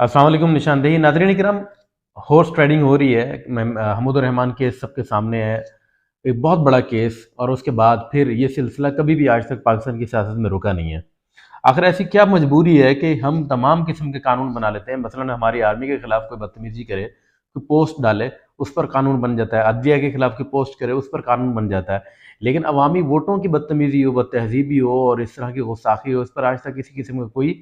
अस्सलाम वालेकुम। निशानदेही नाज़रीन किराम, हॉर्स ट्रेडिंग हो रही है। महमूदुर रहमान केस सबके सामने है, एक बहुत बड़ा केस। और उसके बाद फिर ये सिलसिला कभी भी आज तक पाकिस्तान की सियासत में रुका नहीं है। आखिर ऐसी क्या मजबूरी है कि हम तमाम किस्म के कानून बना लेते हैं। मसलन हमारी आर्मी के खिलाफ कोई बदतमीजी करे, कोई पोस्ट डाले, उस पर कानून बन जाता है। अदलिया के खिलाफ कोई पोस्ट करे, उस पर कानून बन जाता है। लेकिन अवामी वोटों की बदतमीजी हो, बदतहजीबी हो और इस तरह की गुस्ताखी हो, इस पर आज तक किसी किस्म का कोई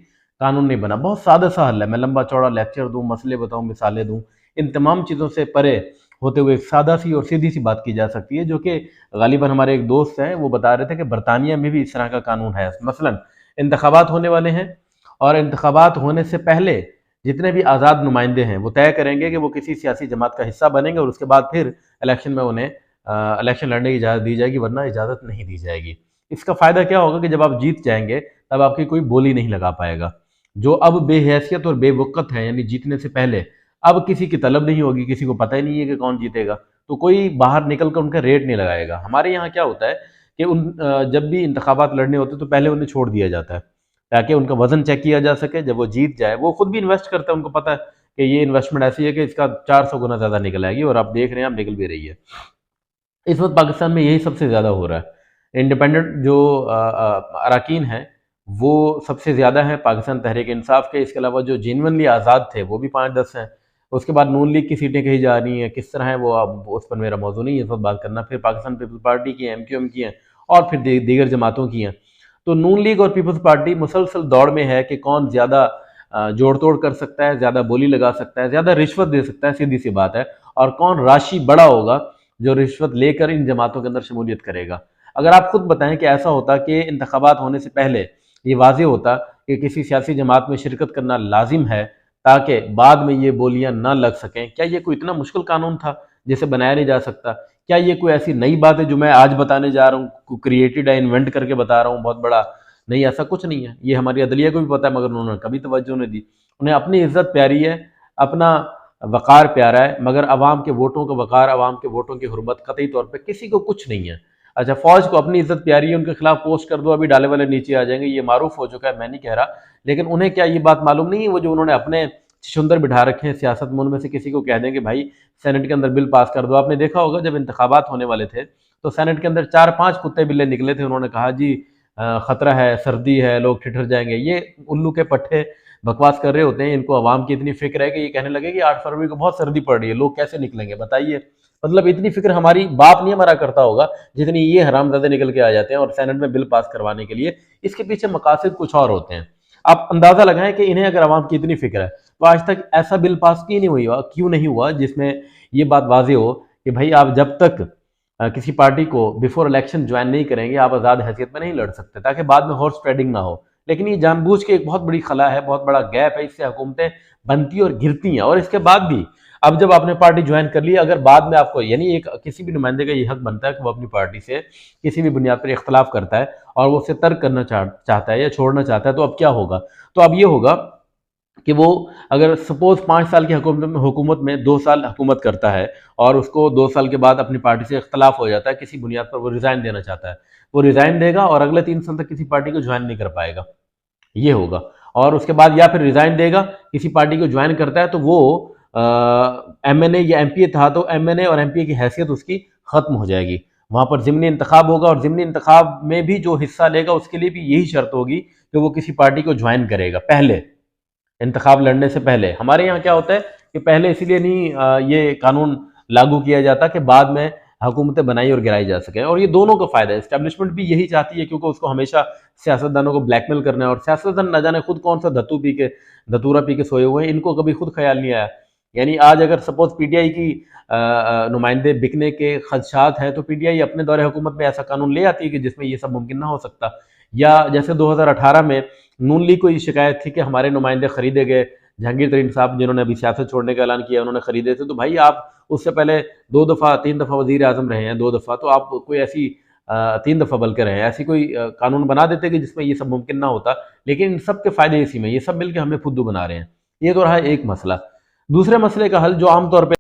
कानून नहीं बना। बहुत सादा सा हल है। मैं लंबा चौड़ा लेक्चर दूं, मसले बताऊं, मिसालें दूं, इन तमाम चीज़ों से परे होते हुए एक सादा सी और सीधी सी बात की जा सकती है, जो कि गालिबन हमारे एक दोस्त हैं वो बता रहे थे कि बरतानिया में भी इस तरह का कानून है। मसलन इंतखाबात होने वाले हैं और इंतखाबात होने से पहले जितने भी आज़ाद नुमाइंदे हैं वो तय करेंगे कि वो किसी सियासी जमात का हिस्सा बनेंगे और उसके बाद फिर इलेक्शन में उन्हें इलेक्शन लड़ने की इजाज़त दी जाएगी, वरना इजाज़त नहीं दी जाएगी। इसका फ़ायदा क्या होगा कि जब आप जीत जाएंगे तब आपकी कोई बोली नहीं लगा पाएगा। जो अब बेहैसियत और बेवक़्त है, यानी जीतने से पहले अब किसी की तलब नहीं होगी, किसी को पता ही नहीं है कि कौन जीतेगा, तो कोई बाहर निकल कर उनका रेट नहीं लगाएगा। हमारे यहाँ क्या होता है कि जब भी इंतखाबात लड़ने होते तो पहले उन्हें छोड़ दिया जाता है ताकि उनका वजन चेक किया जा सके। जब वो जीत जाए, वो खुद भी इन्वेस्ट करते हैं, उनको पता है कि ये इन्वेस्टमेंट ऐसी है कि इसका 400 गुना ज़्यादा निकल आएगी, और आप देख रहे हैं, आप निकल भी रही है। इस वक्त पाकिस्तान में यही सबसे ज़्यादा हो रहा है। इंडिपेंडेंट जो अरकान हैं वो सबसे ज़्यादा हैं पाकिस्तान तहरीक इंसाफ के। इसके अलावा जो जेन्युइनली आज़ाद थे वो भी 5-10 हैं। उसके बाद नून लीग की सीटें कही जा रही हैं, किस तरह है वो अब उस पर मेरा मौजू नहीं है इस वक्त बात करना। फिर पाकिस्तान पीपल्स पार्टी की हैं, MQM की हैं, और फिर दीगर जमातों की हैं। तो नून लीग और पीपल्स पार्टी मुसलसल दौड़ में है कि कौन ज़्यादा जोड़ तोड़ कर सकता है, ज़्यादा बोली लगा सकता है, ज़्यादा रिश्वत दे सकता है, सीधी सी बात है। और कौन राशि बड़ा होगा जो रिश्वत लेकर इन जमातों के अंदर शमूलियत करेगा। अगर आप खुद बताएं कि ऐसा होता कि इंतखाबात होने से पहले ये वाज़ेह होता कि किसी सियासी जमात में शिरकत करना लाजिम है ताकि बाद में ये बोलियां ना लग सकें, क्या ये कोई इतना मुश्किल कानून था जिसे बनाया नहीं जा सकता? क्या ये कोई ऐसी नई बात है जो मैं आज बताने जा रहा हूँ, क्रिएटेड है, इन्वेंट करके बता रहा हूँ बहुत बड़ा? नहीं, ऐसा कुछ नहीं है। ये हमारी अदलिया को भी पता है, मगर उन्होंने कभी तवज्जो नहीं दी। उन्हें अपनी इज्जत प्यारी है, अपना वक़ार प्यारा है, मगर अवाम के वोटों का वक़ार, अवाम के वोटों की हुर्मत कतई तौर पे किसी को कुछ नहीं है। अच्छा, फ़ौज को अपनी इज्जत प्यारी है, उनके खिलाफ पोस्ट कर दो, अभी डाले वाले नीचे आ जाएंगे, ये मारूफ हो चुका है, मैं नहीं कह रहा। लेकिन उन्हें क्या ये बात मालूम नहीं है? वो जो उन्होंने अपने छछूंदर बिठा रखे हैं सियासत में, उनमें से किसी को कह दें कि भाई सेनेट के अंदर बिल पास कर दो। आपने देखा होगा जब इंतखाबात होने वाले थे तो सेनेट के अंदर 4-5 कुत्ते बिल्ले निकले थे। उन्होंने कहा जी खतरा है, सर्दी है, लोग ठिठर जाएंगे। ये उल्लू के पट्टे बकवास कर रहे होते हैं। इनको अवाम की इतनी फिक्र है कि ये कहने लगे कि 8 फरवरी को बहुत सर्दी पड़ रही है, लोग कैसे निकलेंगे बताइए। मतलब इतनी फिक्र हमारी बाप नहीं हमारा करता होगा जितनी ये हरामजादे निकल के आ जाते हैं और सेनेट में बिल पास करवाने के लिए। इसके पीछे मकासद कुछ और होते हैं। आप अंदाजा लगाएं कि इन्हें अगर अवाम की इतनी फिक्र है तो आज तक ऐसा बिल पास क्यों नहीं हुआ जिसमें ये बात वाजे हो कि भाई आप जब तक किसी पार्टी को बिफोर इलेक्शन ज्वाइन नहीं करेंगे आप आज़ाद हैसियत में नहीं लड़ सकते, ताकि बाद में हॉर्स ट्रेडिंग ना हो। लेकिन ये जानबूझ के एक बहुत बड़ी खला है, बहुत बड़ा गैप है, इससे हुकूमतें बनती और गिरती हैं। और इसके बाद भी अब जब आपने पार्टी ज्वाइन कर ली, अगर बाद में आपको, यानी एक किसी भी नुमाइंदे का ये हक बनता है कि वो अपनी पार्टी से किसी भी बुनियाद पर इख्तलाफ करता है और वो उससे तर्क करना चाहता है या छोड़ना चाहता है, तो अब क्या होगा? तो अब ये होगा कि वो अगर सपोज 5 साल की हुकूमत में 2 साल हुकूमत करता है और उसको 2 साल के बाद अपनी पार्टी से इख्तलाफ हो जाता है, किसी बुनियाद पर वो रिज़ाइन देना चाहता है, वो रिज़ाइन देगा और अगले 3 साल तक किसी पार्टी को ज्वाइन नहीं कर पाएगा, ये होगा। और उसके बाद या फिर रिज़ाइन देगा, किसी पार्टी को ज्वाइन करता है तो वो MNA या MPA था तो MNA और MPA की हैसियत उसकी ख़त्म हो जाएगी। वहाँ पर ज़िमनी इंतखाब होगा और ज़िमनी इंतखाब में भी जो हिस्सा लेगा उसके लिए भी यही शर्त होगी कि वो किसी पार्टी को ज्वाइन करेगा पहले, इंतखाब लड़ने से पहले। हमारे यहाँ क्या होता है कि पहले इसीलिए नहीं ये कानून लागू किया जाता कि बाद में हुकूमतें बनाई और गिराई जा सकें। और ये दोनों का फ़ायदा है, इस्टेब्लिशमेंट भी यही चाहती है, क्योंकि उसको हमेशा सियासतदानों को ब्लैकमेल करना है। और सियासतदान न जाने खुद कौन सा धतूरा पी के सोए हुए हैं, इनको कभी खुद ख्याल नहीं आया। यानी आज अगर सपोज PTI की नुमाइंदे बिकने के खदशात हैं तो PTI अपने दौरे हुकूमत में ऐसा कानून ले आती है कि जिसमें ये सब मुमकिन ना हो सकता। या जैसे 2018 में नून लीग को ये शिकायत थी कि हमारे नुमाइंदे खरीदे गए, जहांगीर तरीन साहब जिन्होंने अभी सियासत छोड़ने का ऐलान किया उन्होंने खरीदे थे। तो भाई आप उससे पहले 2 दफ़ा 3 दफ़ा वज़ीर आज़म रहे हैं, 2 दफ़ा, तो आप कोई ऐसी 3 दफ़ा बल्कि रहे हैं, ऐसी कोई कानून बना देते कि जिसमें ये सब मुमकिन ना होता। लेकिन इन सब के फ़ायदे इसी में, ये सब मिलकर हमें फुद्दू बना रहे हैं। ये तो रहा एक मसला। दूसरे मसले का हल जो आमतौर पर